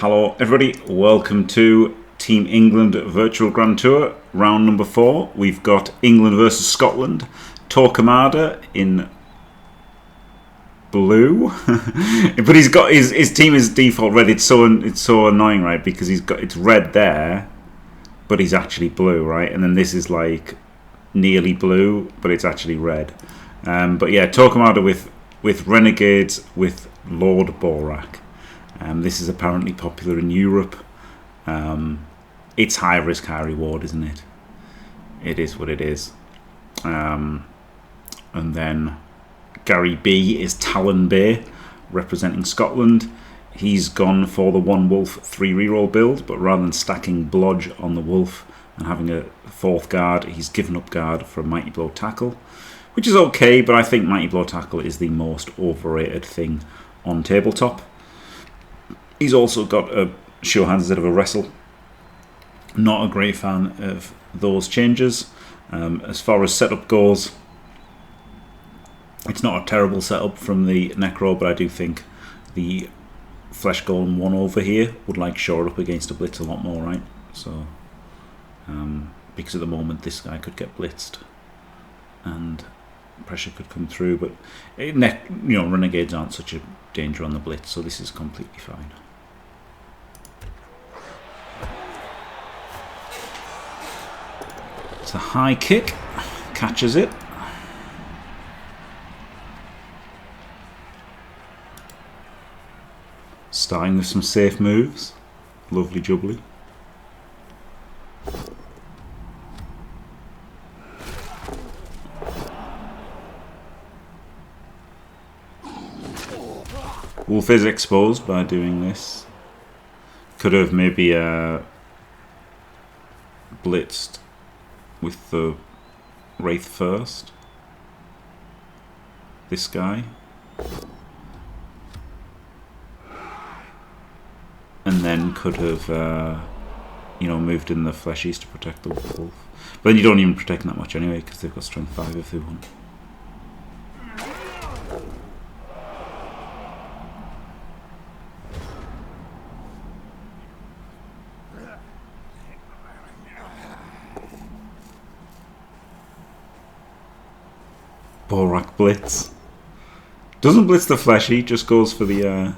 Hello everybody, welcome to Team England Virtual Grand Tour, round number 4. We've got England versus Scotland, Torquemada in blue, but he's got his team is default red. It's so annoying, right? Because it's red there, but he's actually blue, right? And then this is like nearly blue, but it's actually red. But yeah, Torquemada with Renegades with Lord Borak. This is apparently popular in Europe. It's high risk, high reward, isn't it? It is what it is. And then Gary B is TalonBay, representing Scotland. He's gone for the 1 wolf 3 reroll build, but rather than stacking blodge on the wolf and having a 4th guard, he's given up guard for a mighty blow tackle, which is okay, but I think mighty blow tackle is the most overrated thing on tabletop. He's also got a show hands instead of a wrestle. Not a great fan of those changes. As far as setup goes, it's not a terrible setup from the Necro, but I do think the Flesh Golem 1 over here would like shore up against a blitz a lot more, right? So, because at the moment this guy could get blitzed and pressure could come through, but Renegades aren't such a danger on the blitz, so this is completely fine. It's a high kick, catches it. Starting with some safe moves. Lovely jubbly. Wolf is exposed by doing this. Could have maybe blitzed with the Wraith first. This guy. And then could have, moved in the fleshies to protect the wolf. But then you don't even protect that much anyway, because they've got strength 5 if they want. Borak blitz. Doesn't blitz the fleshy, just goes for the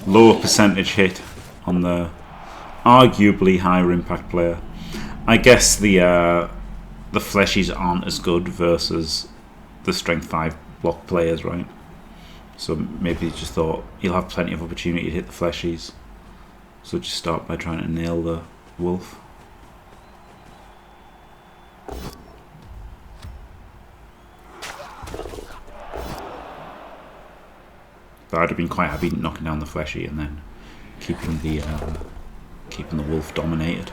lower percentage hit on the arguably higher impact player. I guess the fleshies aren't as good versus the strength 5 block players, right? So maybe he just thought he'll have plenty of opportunity to hit the fleshies. So just start by trying to nail the wolf. But I'd have been quite happy knocking down the fleshy and then keeping the wolf dominated.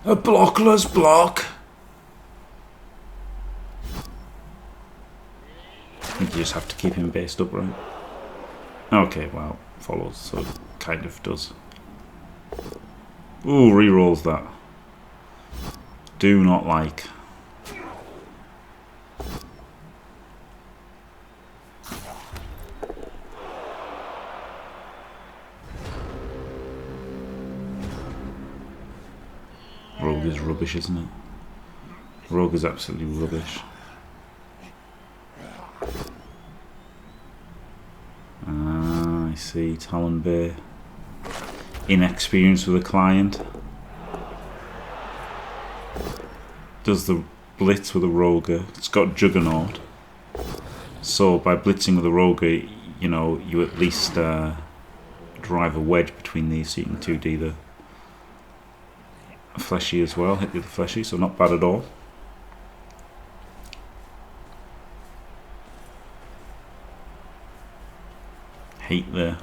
A blockless block. I think you just have to keep him based up, right? Okay, well, follows, so it kind of does. Ooh, rerolls that. Do not like. Rogue is rubbish, isn't it? Rogue is absolutely rubbish. I see, TalonBay. Inexperience with a client. Does the blitz with a roger. It's got Juggernaut. So by blitzing with a roger, you at least drive a wedge between these so you can 2D the fleshy as well, hit the fleshy, so not bad at all. Hate the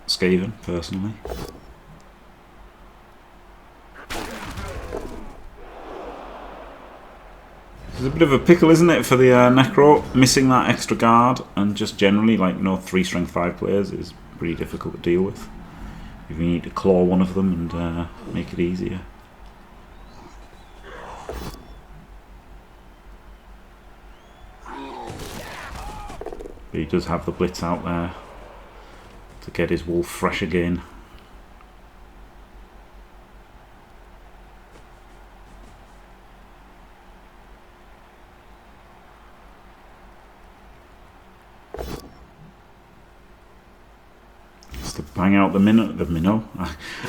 Skaven, personally. There's a bit of a pickle, isn't it, for the Necro, missing that extra guard, and just generally, 3 strength 5 players is pretty difficult to deal with. if you need to claw one of them and make it easier. But he does have the blitz out there to get his wolf fresh again. Just to bang out the minnow.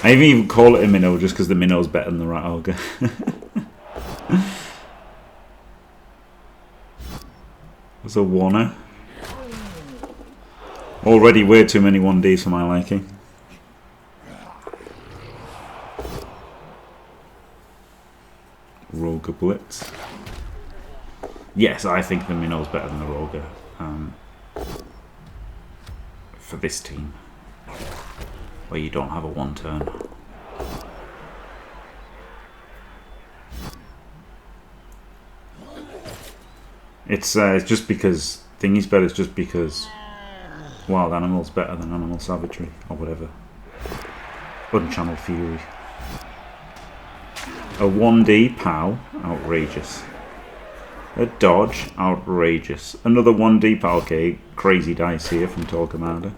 I even call it a minnow just because the minnow's better than the rat ogre. There's a Warner. Already way too many 1Ds for my liking. Roger Blitz. Yes, I think the Minnow's better than the Roger for this team, where you don't have a 1 turn. It's just because Thingy's better. It's just because Wild Animal's better than Animal Savagery or whatever. Unchanneled Fury. A 1D POW, outrageous. A dodge, outrageous. Another 1D POW, okay, crazy dice here from Torquemada.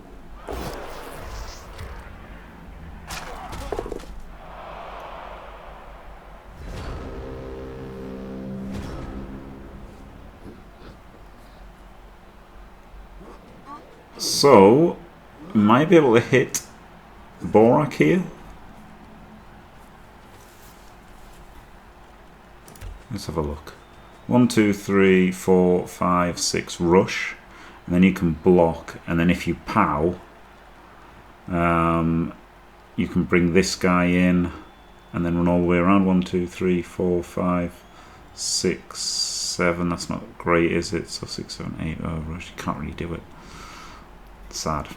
So, might be able to hit Borak here. Let's have a look. 1, 2, 3, 4, 5, 6 rush, and then you can block, and then if you POW, you can bring this guy in and then run all the way around. 1, 2, 3, 4, 5, 6, 7. That's not great, is it? So 6, 7, 8. Oh, rush. You can't really do it. Sad.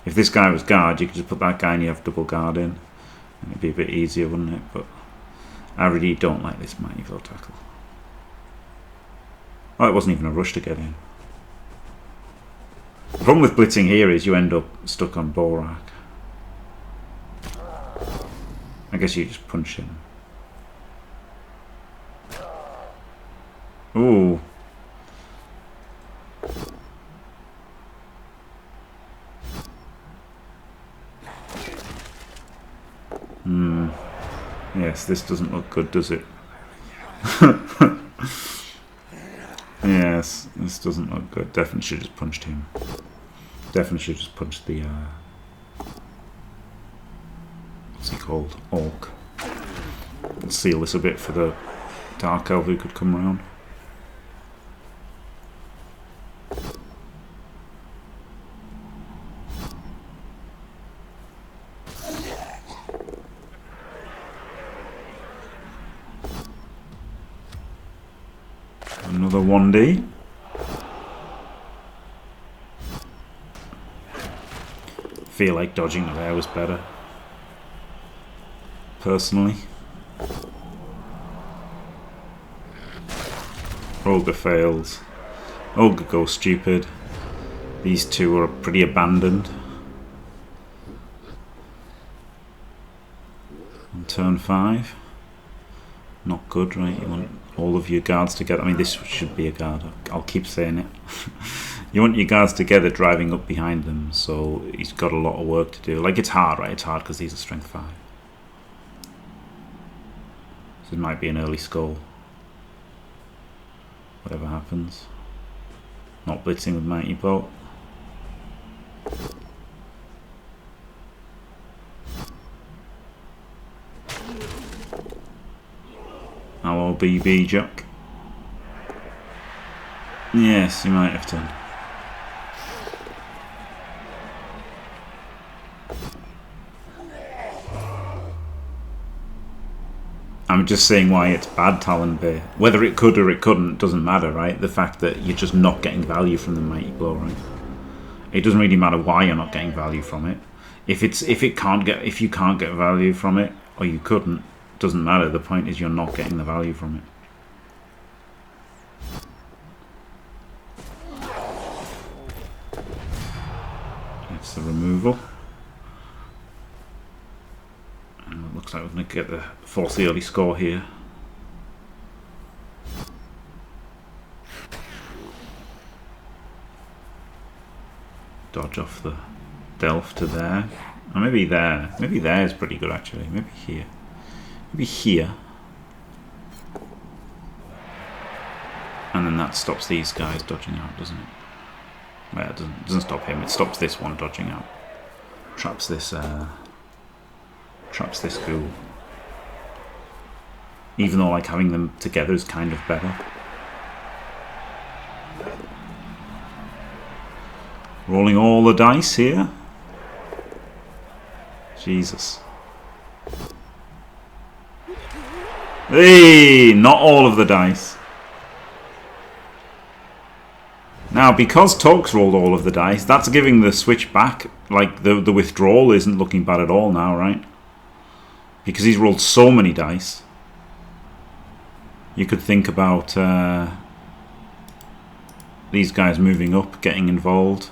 If this guy was guard, you could just put that guy and you have double guard in. It'd be a bit easier, wouldn't it? But I really don't like this mighty blow tackle. Oh, it wasn't even a rush to get in. The problem with blitzing here is you end up stuck on Borak. I guess you just punch him. Ooh. Yes, this doesn't look good, does it? Yes, this doesn't look good. Definitely should have just punched him. Definitely should have just punched the what's he called? Orc. And seal this a bit for the Dark Elf who could come round. Another 1D. Feel like dodging there was better, personally. Ogre fails. Ogre goes stupid. These two are pretty abandoned. On turn 5. Not good, right? You want all of your guards together. I mean, this should be a guard. I'll keep saying it. You want your guards together driving up behind them, so he's got a lot of work to do. Like, it's hard, right? It's hard because these are strength 5. So it might be an early skull. Whatever happens. Not blitzing with Mighty Bolt. Our BB Jack. Yes, you might have done. I'm just saying why it's bad, TalonBay. Whether it could or it couldn't doesn't matter, right? The fact that you're just not getting value from the Mighty Blow, right? It doesn't really matter why you're not getting value from it. If you can't get value from it, or you couldn't, doesn't matter. The point is you're not getting the value from it. It's the removal. And it looks like we're going to get the force the early score here. Dodge off the delve to there. Or maybe there. Maybe there is pretty good actually. Maybe here. Maybe here. And then that stops these guys dodging out, doesn't it? Well, it doesn't stop him. It stops this one dodging out. Traps this ghoul. Even though like having them together is kind of better. Rolling all the dice here. Jesus. Hey, not all of the dice. Now, because Torque's rolled all of the dice, that's giving the switch back. Like, the withdrawal isn't looking bad at all now, right? Because he's rolled so many dice. You could think about these guys moving up, getting involved.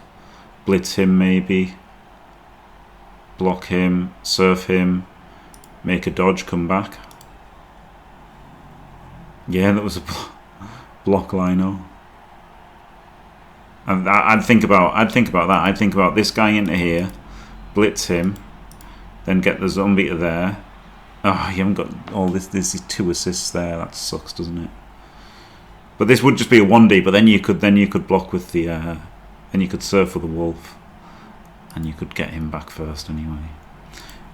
Blitz him, maybe. Block him, surf him. Make a dodge, come back. Yeah, that was a block lino. I'd think about that. I'd think about this guy into here, blitz him, then get the zombie to there. Oh, you haven't got all this. There's these 2 assists there. That sucks, doesn't it? But this would just be a 1D. But then you could block with the, then you could surf with the wolf, and you could get him back first anyway.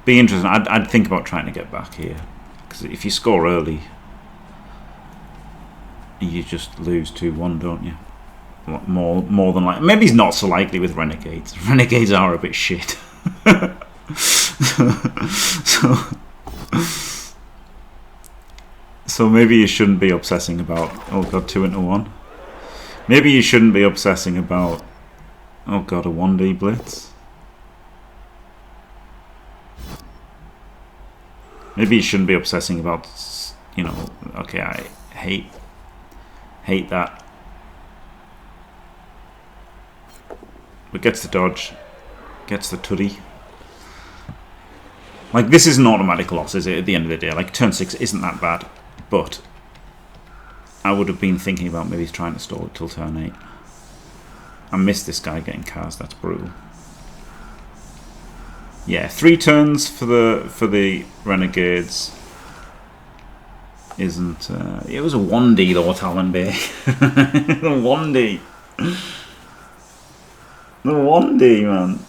Be interesting. I'd think about trying to get back here, because if you score early, you just lose 2-1, don't you? More than like, maybe he's not so likely with Renegades. Renegades are a bit shit. So maybe you shouldn't be obsessing about, oh god, 2 into 1. Maybe you shouldn't be obsessing about, oh god, a 1D blitz. Maybe you shouldn't be obsessing about, you know, okay, I hate that. But gets the dodge, gets the tuddy. Like, this is an automatic loss, is it, at the end of the day? Like, turn 6 isn't that bad, but I would have been thinking about maybe trying to stall it till turn 8. I missed this guy getting cast, that's brutal. Yeah, 3 turns for the Renegades isn't... it was a 1D though, TalonBay. A 1D. The 1D, man.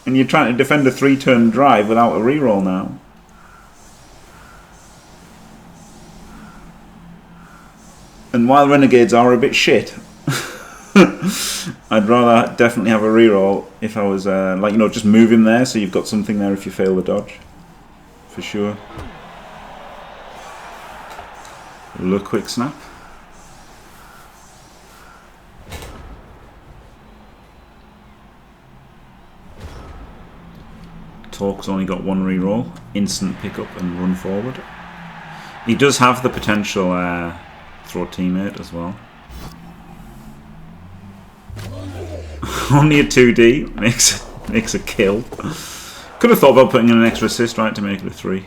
And you're trying to defend a 3-turn drive without a reroll now. And while Renegades are a bit shit, I'd rather definitely have a reroll if I was, like, you know, just move him there so you've got something there if you fail the dodge. For sure. A little quick snap. Torque's only got 1 reroll, instant pickup and run forward. He does have the potential throw teammate as well. Only a 2D makes a kill. Could have thought about putting in an extra assist, right, to make it a 3.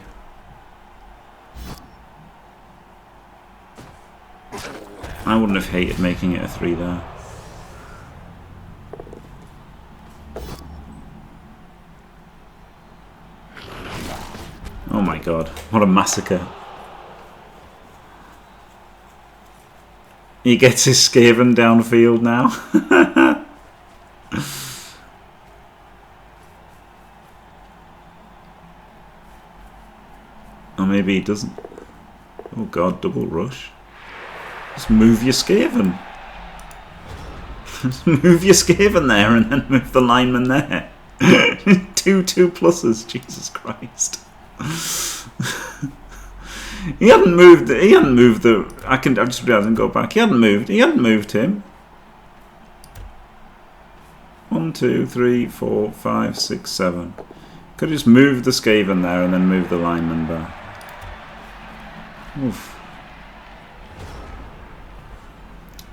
I wouldn't have hated making it a 3 there. Oh my god, what a massacre. He gets his Skaven downfield now. Or maybe he doesn't. Oh god, double rush. Just move your Skaven. Just move your Skaven there and then move the lineman there. 2 pluses, Jesus Christ. He hadn't moved the I just realised and go back. He hadn't moved him. 1, 2, 3, 4, 5, 6, 7. Could have just moved the Skaven there and then moved the lineman back. Oof.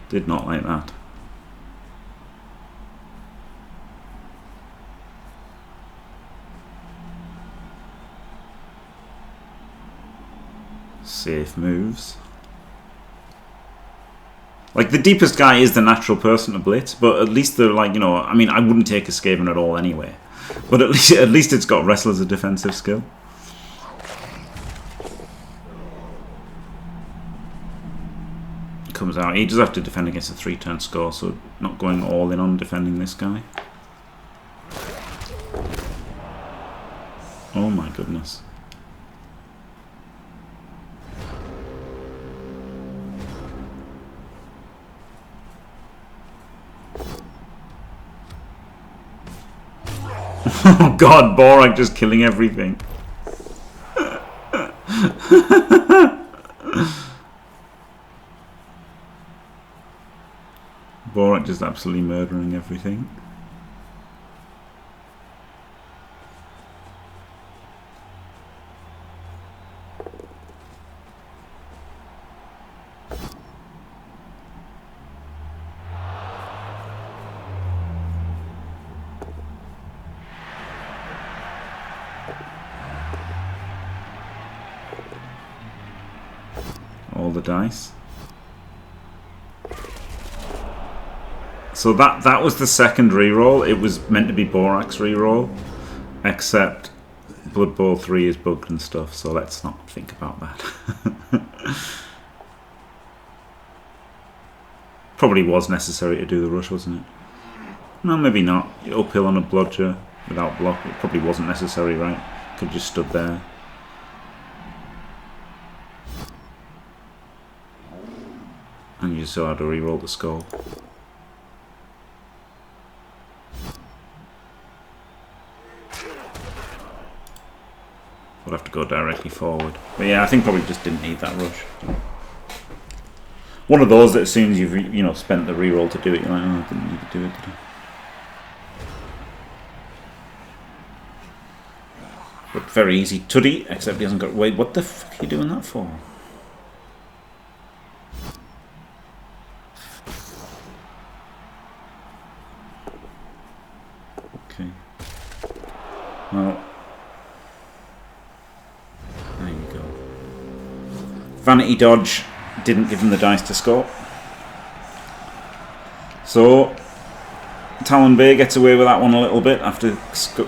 Did not like that. Safe moves. Like, the deepest guy is the natural person to blitz, but at least they're like, you know, I mean, I wouldn't take a Skaven at all anyway. But at least it's got Wrestle as a defensive skill. Comes out. He does have to defend against a 3-turn score, so not going all in on defending this guy. Oh my goodness. Oh god, Borak just killing everything. Borak just absolutely murdering everything. All the dice. So that was the second reroll. It was meant to be Borak's reroll, except Blood Bowl 3 is bugged and stuff, so let's not think about that. Probably was necessary to do the rush, wasn't it? No, maybe not. Uphill on a bludger without block. It probably wasn't necessary, right? Could have just stood there. And you still had to reroll the skull. We'll have to go directly forward. But yeah, I think probably just didn't need that rush. One of those that as soon as you've spent the reroll to do it, you're like, oh, I didn't need to do it, did I? But very easy tuddy, except he hasn't got. Wait, what the fuck are you doing that for? Okay. Well. There you go. Vanity dodge didn't give him the dice to score. So TalonBay gets away with that one a little bit after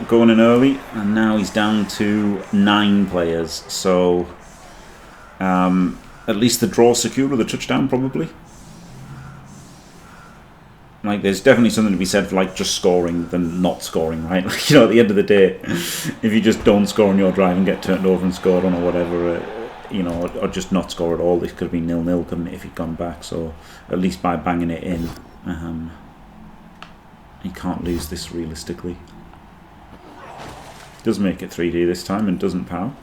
going in early, and now he's down to 9 players. So at least the draw secure with a touchdown, probably. Like, there's definitely something to be said for like just scoring than not scoring, right? Like, at the end of the day, if you just don't score on your drive and get turned over and scored on or whatever, or just not score at all, this could have been 0-0, couldn't it, if he'd gone back? So at least by banging it in, he can't lose this realistically. Does make it 3D this time and doesn't pow.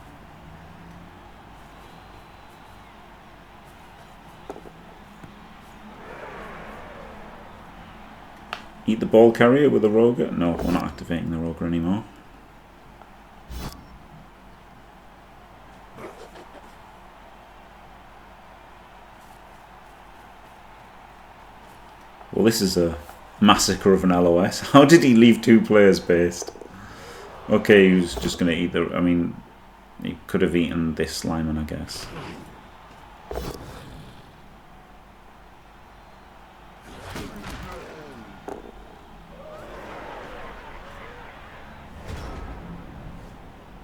Eat the ball carrier with a Roger? No, we're not activating the Roger anymore. Well, this is a massacre of an LOS. How did he leave 2 players based? Okay, he was just going to eat the... I mean, he could have eaten this lineman, I guess.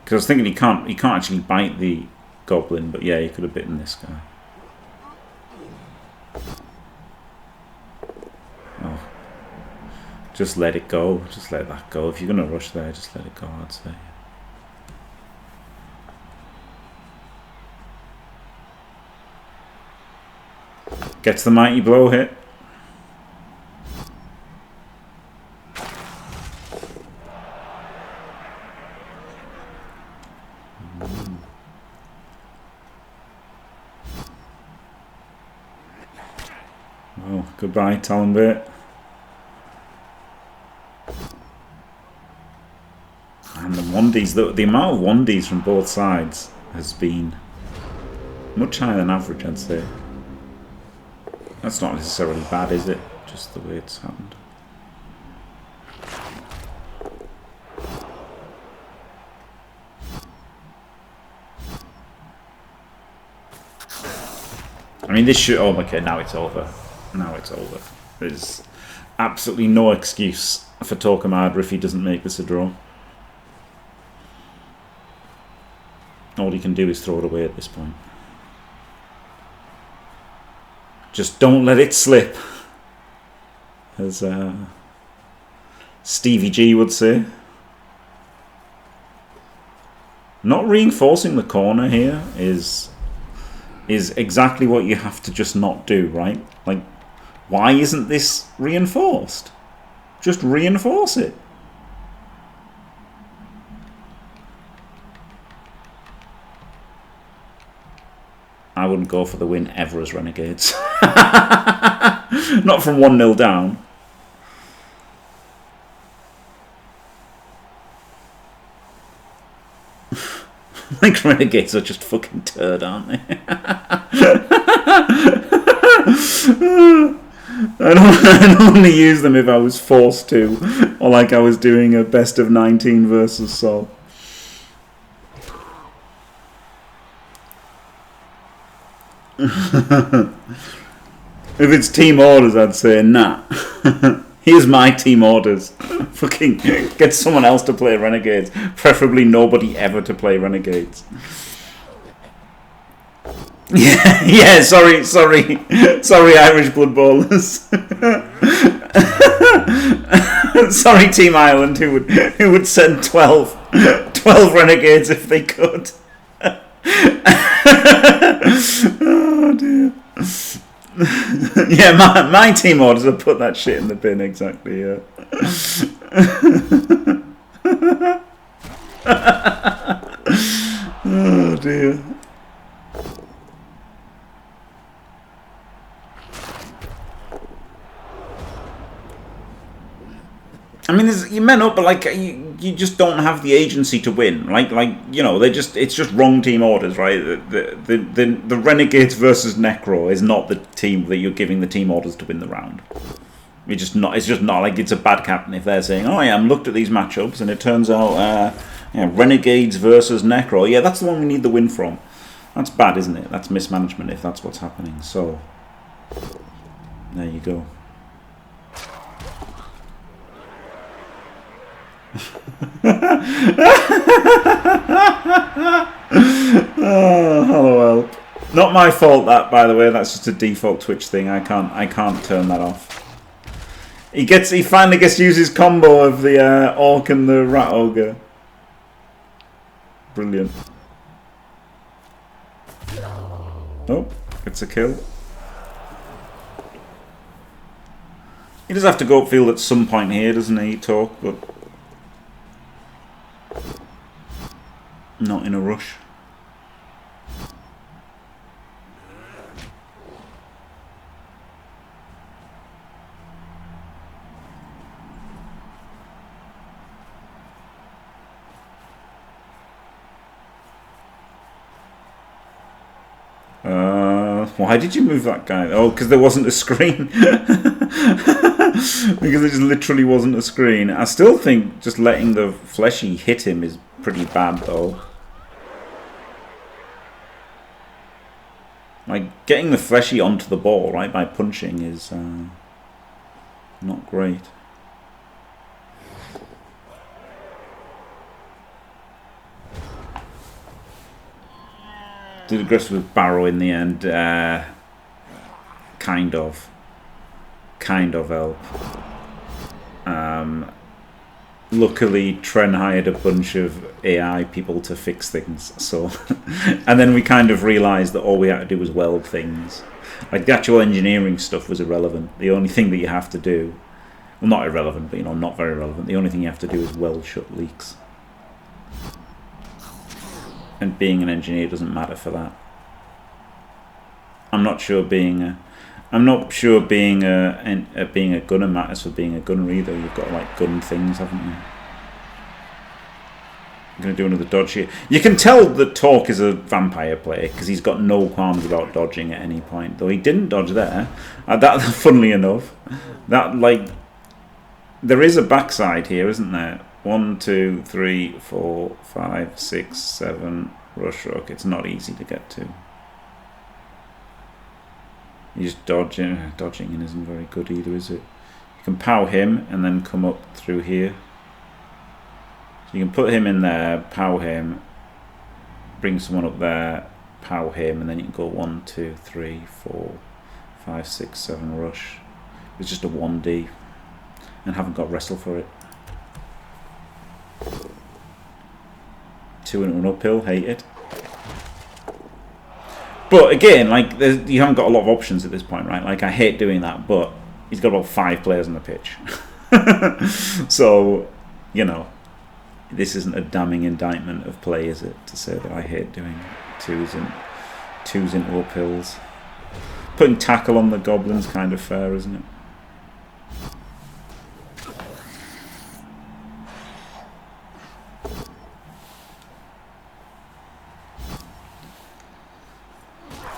Because I was thinking he can't actually bite the goblin, but yeah, he could have bitten this guy. Oh. Just let it go. Just let that go. If you're going to rush there, just let it go, I'd say. Gets the mighty blow hit. Oh, goodbye, TalonBay. And the 1Ds, the amount of 1Ds from both sides has been much higher than average, I'd say. That's not necessarily bad, is it? Just the way it's happened. mean, this should... Oh, okay, now it's over. Now it's over. There's absolutely no excuse for Torquemada if he doesn't make this a draw. All he can do is throw it away at this point. Just don't let it slip, as Stevie G would say. Not reinforcing the corner here is exactly what you have to just not do, right? Like, why isn't this reinforced? Just reinforce it. I wouldn't go for the win ever as Renegades. Not from 1-0 down. Like, Renegades are just fucking turd, aren't they? I'd only use them if I was forced to, or like I was doing a best of 19 versus Sol. If it's team orders, I'd say nah. Here's my team orders. Fucking get someone else to play Renegades. Preferably nobody ever to play Renegades. Yeah, sorry, Irish Blood Bowlers. Sorry, Team Ireland, who would send 12 Renegades if they could. Oh dear. Yeah, my team orders have put that shit in the bin, exactly, yeah. Oh dear. I mean, you men up, but like you just don't have the agency to win. Like you know, it's just wrong team orders, right? The Renegades versus Necro is not the team that you're giving the team orders to win the round. It's just not like it's a bad captain if they're saying, oh yeah, I'm looked at these matchups and it turns out Renegades versus Necro. Yeah, that's the one we need the win from. That's bad, isn't it? That's mismanagement if that's what's happening. So there you go. Oh, hello help. Not my fault that, by the way. That's just a default Twitch thing. I can't turn that off. He finally gets to use his combo of the orc and the rat ogre. Brilliant. Oh, it's a kill. He does have to go upfield at some point here, doesn't he, Torque? But not in a rush. Why did you move that guy? Oh, because there wasn't a screen. Because there just literally wasn't a screen. I still think just letting the fleshy hit him is pretty bad, though. Like, getting the fleshy onto the ball, right, by punching is not great. Did aggressive with Barrow in the end. Kind of help. Luckily, Tren hired a bunch of AI people to fix things. So, and then we kind of realised that all we had to do was weld things. Like, the actual engineering stuff was irrelevant. The only thing that you have to do, well, not irrelevant, but, you know, not very relevant. The only thing you have to do is weld shut leaks. And being an engineer doesn't matter for that. I'm not sure being a gunner matters for being a gunner either. You've got to, like, gun things, haven't you? I'm going to do another dodge here. You can tell that Torque is a vampire player because he's got no qualms about dodging at any point. Though he didn't dodge there. That, funnily enough, that, like, there is a backside here, isn't there? 1, 2, 3, 4, 5, 6, 7. Rush rook. It's not easy to get to. He's just dodging. Dodging isn't very good either, is it? You can pow him and then come up through here. So you can put him in there, pow him, bring someone up there, pow him, and then you can go 1, 2, 3, 4, 5, 6, 7 rush. It's just a 1D, and haven't got wrestle for it. 2 into an uphill, hate it. But again, like you haven't got a lot of options at this point, right? Like I hate doing that, but he's got about 5 players on the pitch. So, you know, this isn't a damning indictment of play, is it? To say that I hate doing twos into uphills. Putting tackle on the goblins kind of fair, isn't it?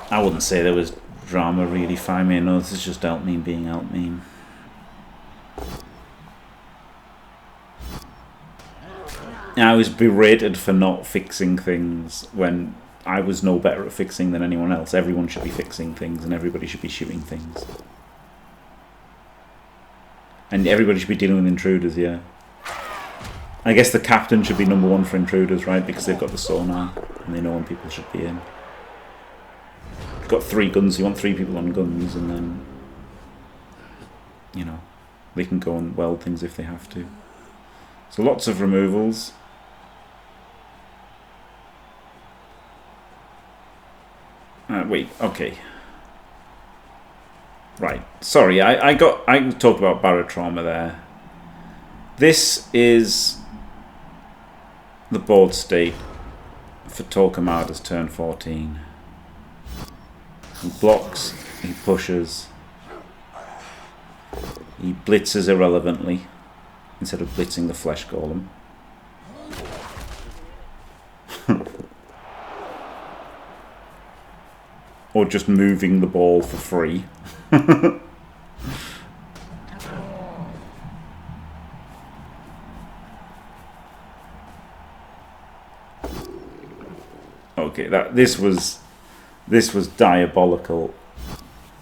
I wouldn't say there was drama really. Fine, me, no, this is just Altmeme being Altmeme. I was berated for not fixing things when I was no better at fixing than anyone else. Everyone should be fixing things and everybody should be shooting things. And everybody should be dealing with intruders, yeah. I guess the captain should be #1 for intruders, right? Because they've got the sonar and they know when people should be in. You've got 3 guns, you want 3 people on guns, and then, you know, they can go and weld things if they have to. So lots of removals. Wait, okay. Right, sorry, I talked about barotrauma there. This is the board state for Torquemada's turn 14. He blocks, he pushes, he blitzes irrelevantly instead of blitzing the flesh golem. Or just moving the ball for free. Okay, this was diabolical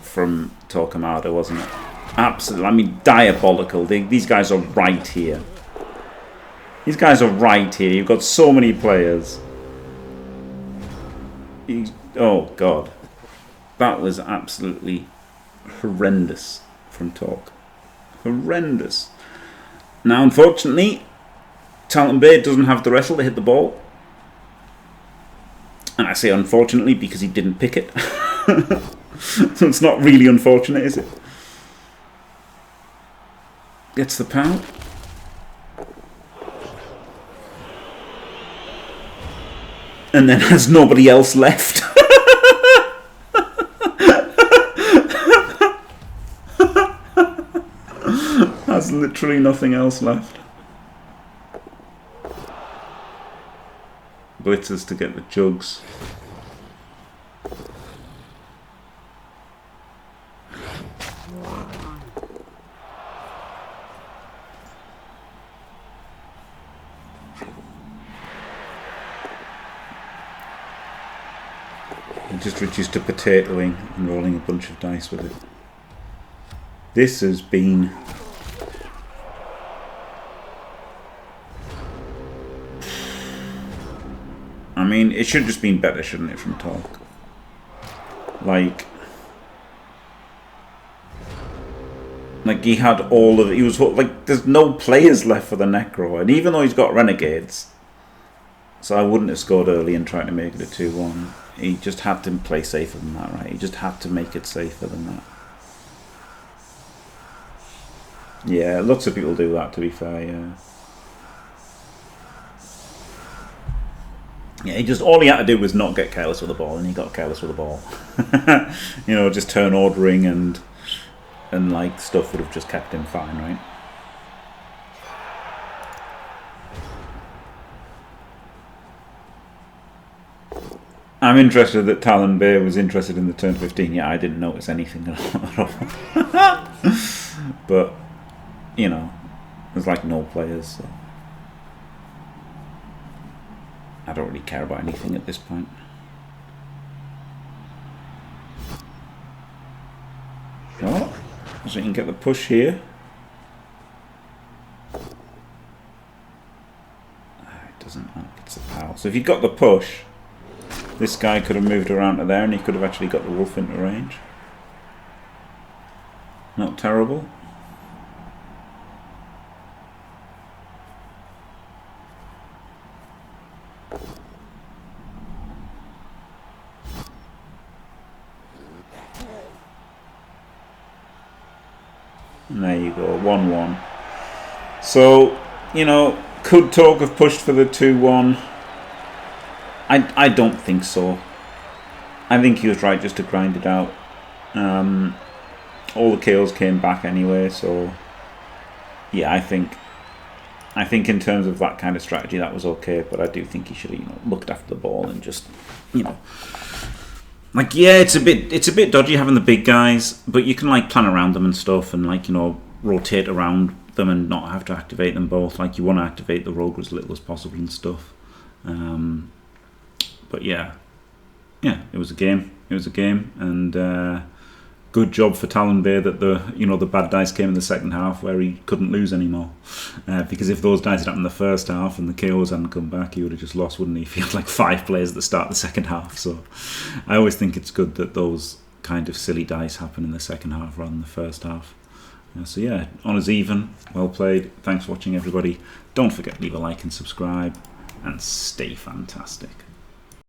from Torquemada, wasn't it? Absolutely, I mean diabolical. These guys are right here. These guys are right here. You've got so many players. Oh God, that was absolutely horrendous from Torque. Horrendous. Now, unfortunately, TalonBay doesn't have the wrestle to hit the ball. And I say unfortunately because he didn't pick it. So it's not really unfortunate, is it? Gets the pound. And then has nobody else left. Has literally nothing else left. Blitzers to get the jugs. And just reduced to potatoing and rolling a bunch of dice with it. This has been... I mean, it should have just been better, shouldn't it, from Torque? Like he had all of it. He was like, there's no players left for the Necro, and even though he's got Renegades, so I wouldn't have scored early and tried to make it a 2-1. He just had to play safer than that, right? He just had to make it safer than that. Yeah, lots of people do that, to be fair, yeah. Yeah, all he had to do was not get careless with the ball, and he got careless with the ball. You know, just turn ordering and like stuff would have just kept him fine, right? I'm interested that TalonBay was interested in the turn 15. Yeah, I didn't notice anything at all. But, you know, there's like no players, so I don't really care about anything at this point. So you can get the push here. It doesn't help, it's a pal. So if you got the push, this guy could have moved around to there and he could have actually got the wolf into range. Not terrible. And there you go, 1-1. So, you know, could Torque have pushed for the 2-1? I don't think so. I think he was right just to grind it out. All the kills came back anyway, so yeah, I think in terms of that kind of strategy that was okay, but I do think he should have, you know, looked after the ball and just, you know, like, yeah, it's a bit dodgy having the big guys, but you can like plan around them and stuff, and like, you know, rotate around them and not have to activate them both. Like, you want to activate the rogue as little as possible and stuff. But yeah, it was a game. It was a game, and good job for TalonBay that the bad dice came in the second half where he couldn't lose anymore. Because if those dice had happened in the first half and the KOs hadn't come back, he would have just lost, wouldn't he? If he had like 5 players at the start of the second half. So I always think it's good that those kind of silly dice happen in the second half rather than the first half. So yeah, honours even. Well played. Thanks for watching, everybody. Don't forget to leave a like and subscribe, and stay fantastic.